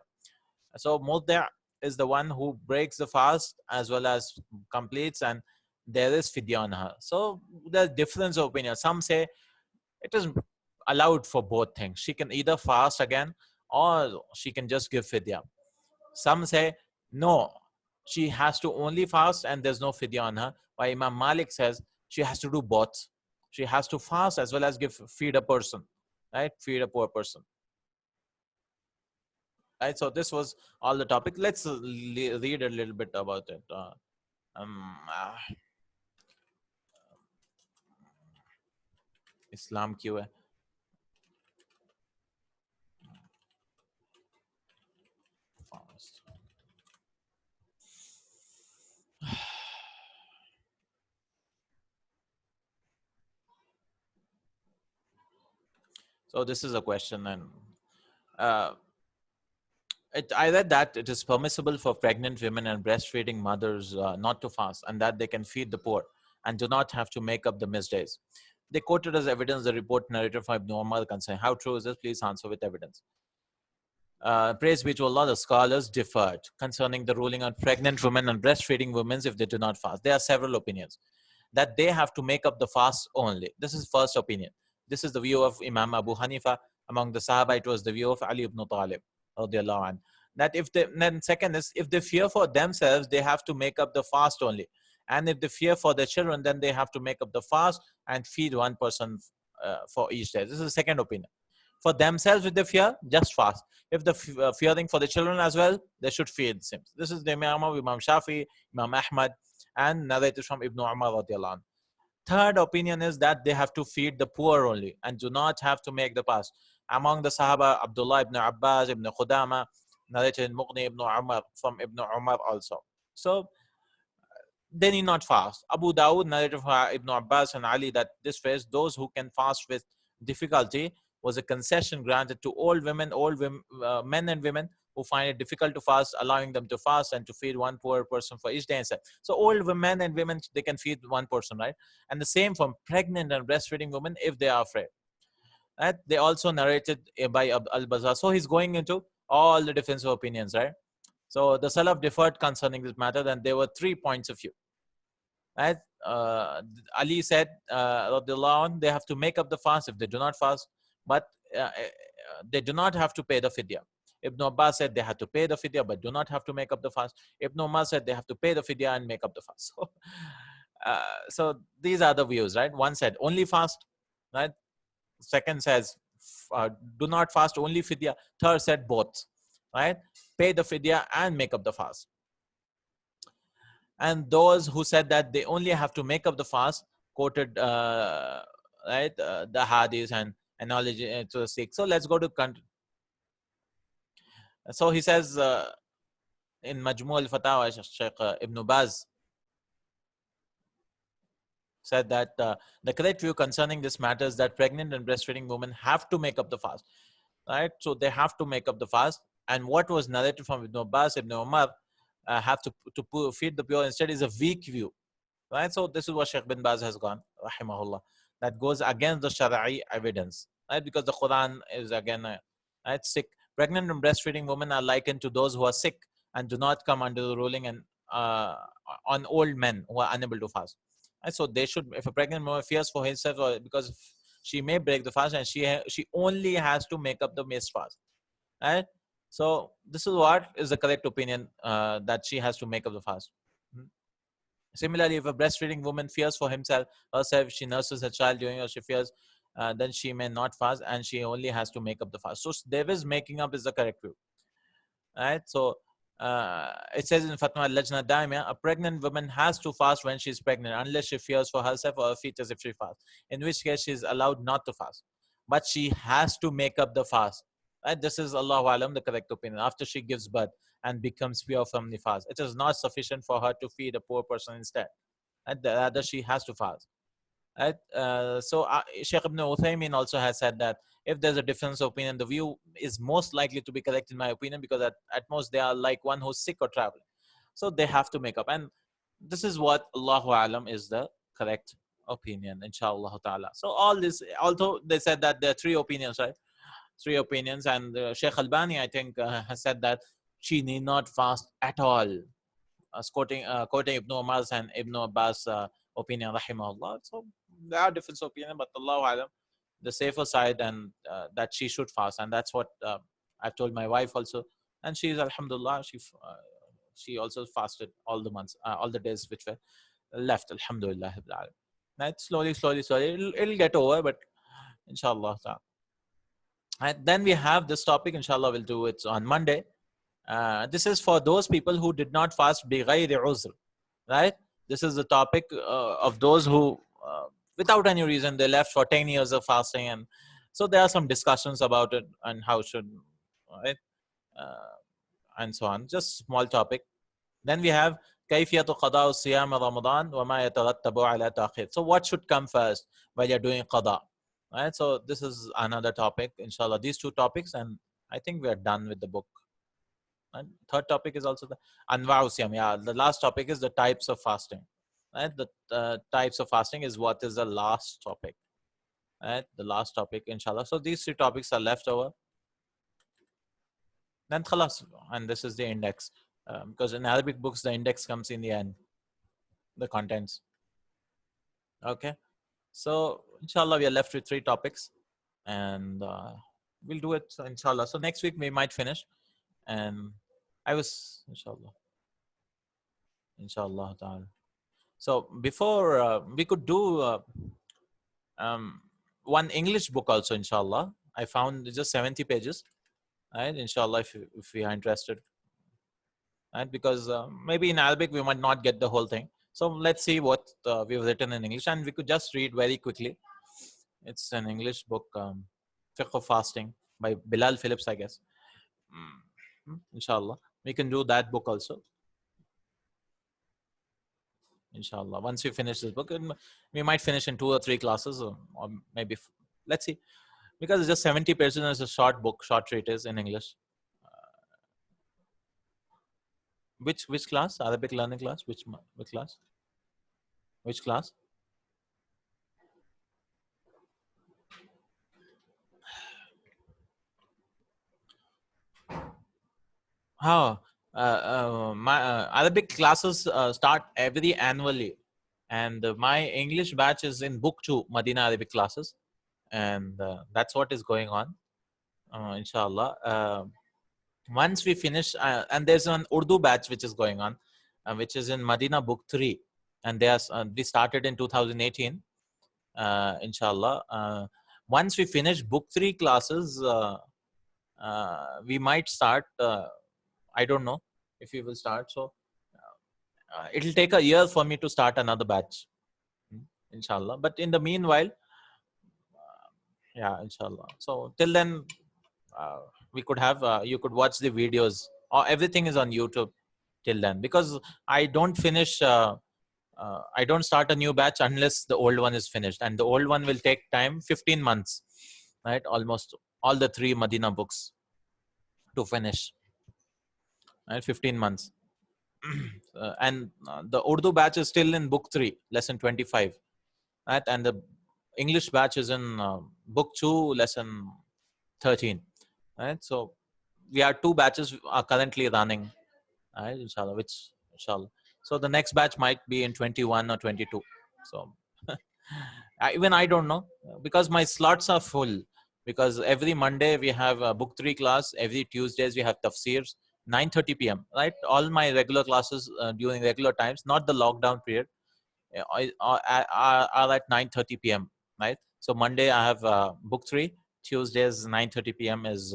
So muddi' is the one who breaks the fast as well as completes, and there is fidya on her. So there's difference of opinion. Some say it is allowed for both things. She can either fast again or she can just give fidya. Some say no, she has to only fast and there's no fidya on her. While Imam Malik says she has to do both. She has to fast as well as feed a person, right? Feed a poor person. Right, so this was all the topic. Let's read a little bit about it. Um, uh, Islam क्यों है? Fast. So this is a question, and uh, I read that it is permissible for pregnant women and breastfeeding mothers not to fast, and that they can feed the poor and do not have to make up the missed days. They quoted as evidence the report narrated from Ibn Umar concerning. How true is this? Please answer with evidence. Praise be to Allah, the scholars differed concerning the ruling on pregnant women and breastfeeding women if they do not fast. There are several opinions that they have to make up the fast only. This is first opinion. This is the view of Imam Abu Hanifa. Among the Sahaba, it was the view of Ali ibn Talib. That if they, then second is, if they fear for themselves, they have to make up the fast only. And if they fear for their children, then they have to make up the fast and feed one person for each day. This is the second opinion. For themselves, if they fear, just fast. If they're fearing for the children as well, they should feed them. This is the Imam of Imam Shafi, Imam Ahmad, and narrated from Ibn Umar radiallahu anh. Third opinion is that they have to feed the poor only and do not have to make the fast. Among the Sahaba, Abdullah ibn Abbas, Ibn Qudama, narrated in Mughni ibn Umar from Ibn Umar also. So they need not fast. Abu Dawud narrated from Ibn Abbas and Ali that this phrase, those who can fast with difficulty, was a concession granted to all women, men and women who find it difficult to fast, allowing them to fast and to feed one poor person for each day. And so all women and women, they can feed one person, right? And the same from pregnant and breastfeeding women if they are afraid. Right? They also narrated by Al-Bazar. So he's going into all the difference of opinions, right? So the Salaf differed concerning this matter, and there were 3 points of view. Right? Ali said, radiallahu anh, they have to make up the fast if they do not fast, but they do not have to pay the fidya. Ibn Abbas said they had to pay the fidya but do not have to make up the fast. Ibn Umar said they have to pay the fidya and make up the fast. So these are the views, right? One said only fast, right? Second says do not fast, only fidya. Third said both, right? Pay the fidya and make up the fast. And those who said that they only have to make up the fast quoted right the hadith and analogy to the Sikh. So let's go to so he says in Majmu' al-Fatawa, Shaykh Ibn Baz said that the correct view concerning this matter is that pregnant and breastfeeding women have to make up the fast, right? So they have to make up the fast. And what was narrated from Ibn Abbas, Ibn Umar, have to feed the pure instead is a weak view, right? So this is what Sheikh bin Baz has gone, rahimahullah. That goes against the Shara'i evidence, right? Because the Quran is again, right? Sick, pregnant and breastfeeding women are likened to those who are sick and do not come under the ruling and on old men who are unable to fast. And so they should, if a pregnant woman fears for herself, or because she may break the fast, and she only has to make up the missed fast, right? So this is what is the correct opinion, that she has to make up the fast. Similarly, if a breastfeeding woman fears for herself, she nurses her child during or she fears, then she may not fast and she only has to make up the fast. So there is making up is the correct view, right? So it says in Fatwa al-Lajna Daimia, a pregnant woman has to fast when she's pregnant unless she fears for herself or a fetus if she fasts, in which case she is allowed not to fast. But she has to make up the fast. Right? This is Allahu Alam, the correct opinion. After she gives birth and becomes pure from the fast, it is not sufficient for her to feed a poor person instead. Right? Rather, she has to fast. Right? So Sheikh Ibn Uthaymin also has said that if there's a difference of opinion, the view is most likely to be correct in my opinion, because at most they are like one who's sick or traveling. So they have to make up. And this is what Allahu Alam is the correct opinion, inshallah ta'ala. So all this, although they said that there are 3 opinions, right? 3 opinions. And Sheikh Albani, I think, has said that she need not fast at all, quoting Ibn Umar's and Ibn Abbas opinion, rahimahullah. So there are different opinions, but Allahu Alam, the safer side, and that she should fast. And that's what I've told my wife also. And she is, alhamdulillah, she also fasted all the months, all the days which were left, alhamdulillah. Right? Slowly, it'll get over, but inshallah. And then we have this topic, inshallah, we'll do it on Monday. This is for those people who did not fast بغير عذر, right? This is the topic of those who, without any reason, they left for 10 years of fasting. And so there are some discussions about it and how should, right? And so on. Just small topic. Then we have كيفية قضاء صيام رمضان وما يترتب على تأخير. So what should come first while you're doing qada? Right? So this is another topic, inshallah. These 2 topics, and I think we are done with the book. And third topic is also the Anwa'u Siyam. Yeah, the last topic is the types of fasting. Right? The types of fasting is what is the last topic. Right? The last topic, inshallah. So these 3 topics are left over. Then khalas. And this is the index. Because in Arabic books, the index comes in the end, the contents. Okay. So inshallah, we are left with 3 topics. And we'll do it, inshallah. So next week, we might finish. And I was, inshallah ta'ala. So before we could do one English book also, inshallah. I found just 70 pages, right? Inshallah, if we are interested, right? Because maybe in Arabic we might not get the whole thing. So let's see what we've written in English, and we could just read very quickly. It's an English book, Fiqh of Fasting by Bilal Phillips, I guess. Inshallah, we can do that book also. Inshallah, once we finish this book, and we might finish in 2 or 3 classes, or maybe let's see, because it's just 70 pages and it's a short book, short treatise in English. Which class? Arabic learning class? Which class? Which class? How? My Arabic classes start every annually, and my English batch is in book 2 Madina Arabic classes, and that's what is going on, inshallah. Once we finish, and there's an Urdu batch which is going on, which is in Madina book 3, and we started in 2018, inshallah. Once we finish book 3 classes, we might start, I don't know if we will start, so it'll take a year for me to start another batch, inshallah. But in the meanwhile, yeah, inshallah. So till then, we could have, you could watch the videos, or everything is on YouTube till then, because I don't finish, I don't start a new batch unless the old one is finished, and the old one will take time, 15 months, right? Almost all the 3 Madina books to finish, right? 15 months. And the Urdu batch is still in book 3, lesson 25, right? And the English batch is in book 2, lesson 13, right? So we are 2 batches are currently running, right? Inshallah, which, inshallah. So the next batch might be in 21 or 22. So even I don't know, because my slots are full. Because every Monday we have a book 3 class. Every Tuesdays we have tafsirs, 9:30 p.m. Right? All my regular classes during regular times, not the lockdown period, are at 9:30 p.m. Right? So Monday I have book 3. Tuesdays 9:30 p.m. is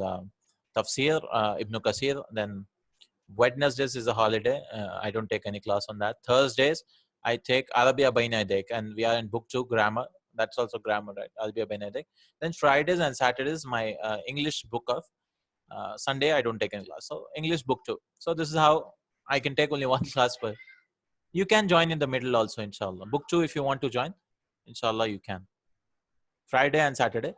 tafsir, Ibn Kasir. Then Wednesdays is a holiday. I don't take any class on that. Thursdays, I take Arabia Baina Yadayk, and we are in book 2, grammar. That's also grammar, right? Arabia Baina Yadayk. Then Fridays and Saturdays, my English book of. Sunday, I don't take any class. So English book 2. So this is how I can take only one class per. You can join in the middle also, inshallah. Book 2, if you want to join, inshallah, you can. Friday and Saturday.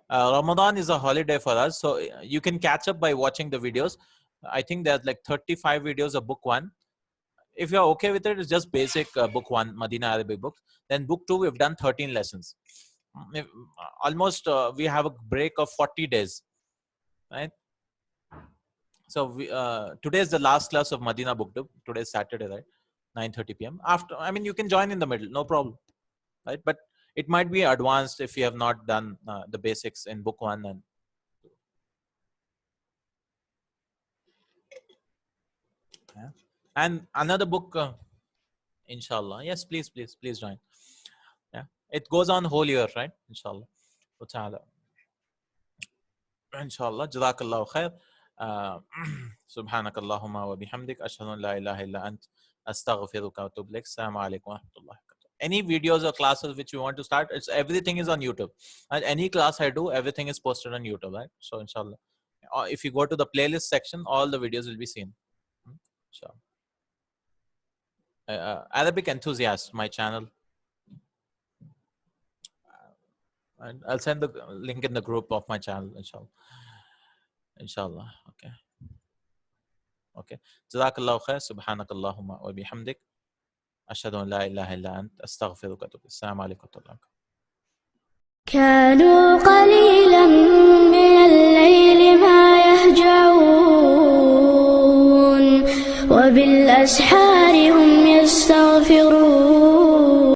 Ramadan is a holiday for us, so you can catch up by watching the videos. I think there's like 35 videos of book 1. If you're okay with it, it's just basic book 1, Madina Arabic books. Then book 2, we've done 13 lessons. Almost we have a break of 40 days, right? So today is the last class of Madina book 2. Today is Saturday, right? 9:30 p.m. After, I mean, you can join in the middle, no problem, right? But it might be advanced if you have not done the basics in book 1 and. Yeah. And another book, inshallah. Yes, please join. Yeah, it goes on whole year, right? Inshallah. Inshallah. Jazakallahu khair. Subhanak Allahumma wa bihamdik. Ashhadu an la ilaha illa ant. Astaghfiruka wa atubu ilaik. Assalamu alaikum wa rahmatullahi wa barakatuh. Any videos or classes which you want to start, it's everything is on YouTube. And any class I do, everything is posted on YouTube, right? So inshallah. If you go to the playlist section, all the videos will be seen. Inshallah. Arabic enthusiast, my channel, and I'll send the link in the group of my channel, inshallah. Okay. Jazakallahu khair. Subhanakallahumma wa bihamdik. Ashhadu an la ilaha illa ant. Astaghfiruka wa atubu ilaik. Assalamu alaikum wa rahmatullahi. كانوا قليلا من الليل ما يهجعون وبالأسحار